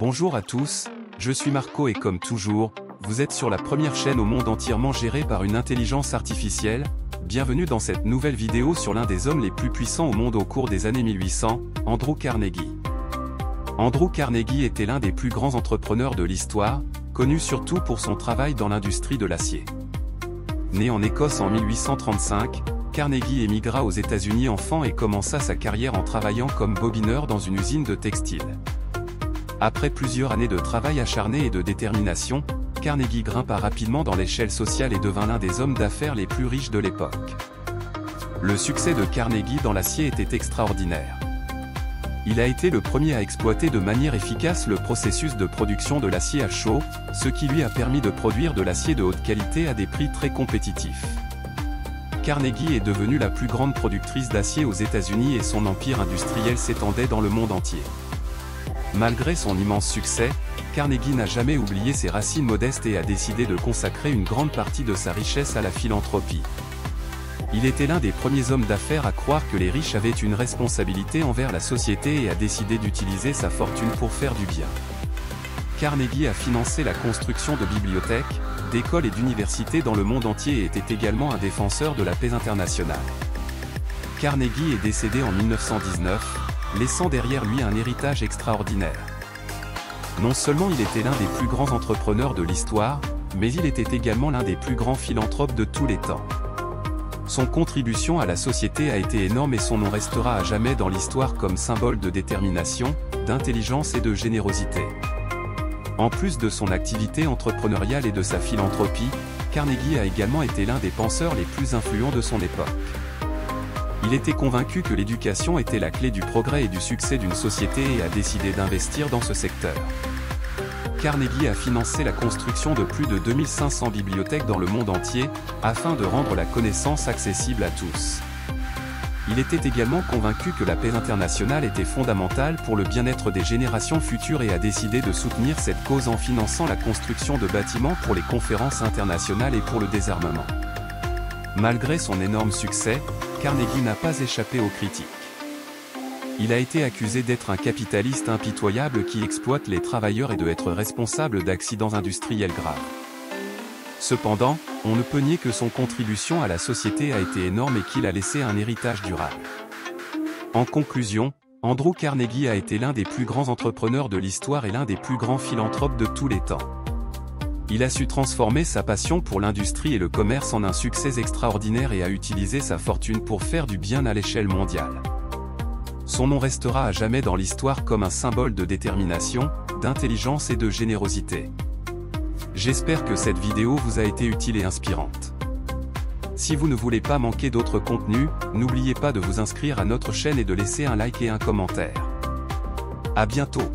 Bonjour à tous, je suis Marco et comme toujours, vous êtes sur la première chaîne au monde entièrement gérée par une intelligence artificielle. Bienvenue dans cette nouvelle vidéo sur l'un des hommes les plus puissants au monde au cours des années 1800, Andrew Carnegie. Andrew Carnegie était l'un des plus grands entrepreneurs de l'histoire, connu surtout pour son travail dans l'industrie de l'acier. Né en Écosse en 1835, Carnegie émigra aux États-Unis enfant et commença sa carrière en travaillant comme bobineur dans une usine de textile. Après plusieurs années de travail acharné et de détermination, Carnegie grimpa rapidement dans l'échelle sociale et devint l'un des hommes d'affaires les plus riches de l'époque. Le succès de Carnegie dans l'acier était extraordinaire. Il a été le premier à exploiter de manière efficace le processus de production de l'acier à chaud, ce qui lui a permis de produire de l'acier de haute qualité à des prix très compétitifs. Carnegie est devenue la plus grande productrice d'acier aux États-Unis et son empire industriel s'étendait dans le monde entier. Malgré son immense succès, Carnegie n'a jamais oublié ses racines modestes et a décidé de consacrer une grande partie de sa richesse à la philanthropie. Il était l'un des premiers hommes d'affaires à croire que les riches avaient une responsabilité envers la société et a décidé d'utiliser sa fortune pour faire du bien. Carnegie a financé la construction de bibliothèques, d'écoles et d'universités dans le monde entier et était également un défenseur de la paix internationale. Carnegie est décédé en 1919, laissant derrière lui un héritage extraordinaire. Non seulement il était l'un des plus grands entrepreneurs de l'histoire, mais il était également l'un des plus grands philanthropes de tous les temps. Son contribution à la société a été énorme et son nom restera à jamais dans l'histoire comme symbole de détermination, d'intelligence et de générosité. En plus de son activité entrepreneuriale et de sa philanthropie, Carnegie a également été l'un des penseurs les plus influents de son époque. Il était convaincu que l'éducation était la clé du progrès et du succès d'une société et a décidé d'investir dans ce secteur. Carnegie a financé la construction de plus de 2500 bibliothèques dans le monde entier, afin de rendre la connaissance accessible à tous. Il était également convaincu que la paix internationale était fondamentale pour le bien-être des générations futures et a décidé de soutenir cette cause en finançant la construction de bâtiments pour les conférences internationales et pour le désarmement. Malgré son énorme succès, Carnegie n'a pas échappé aux critiques. Il a été accusé d'être un capitaliste impitoyable qui exploite les travailleurs et d'être responsable d'accidents industriels graves. Cependant, on ne peut nier que son contribution à la société a été énorme et qu'il a laissé un héritage durable. En conclusion, Andrew Carnegie a été l'un des plus grands entrepreneurs de l'histoire et l'un des plus grands philanthropes de tous les temps. Il a su transformer sa passion pour l'industrie et le commerce en un succès extraordinaire et a utilisé sa fortune pour faire du bien à l'échelle mondiale. Son nom restera à jamais dans l'histoire comme un symbole de détermination, d'intelligence et de générosité. J'espère que cette vidéo vous a été utile et inspirante. Si vous ne voulez pas manquer d'autres contenus, n'oubliez pas de vous inscrire à notre chaîne et de laisser un like et un commentaire. À bientôt.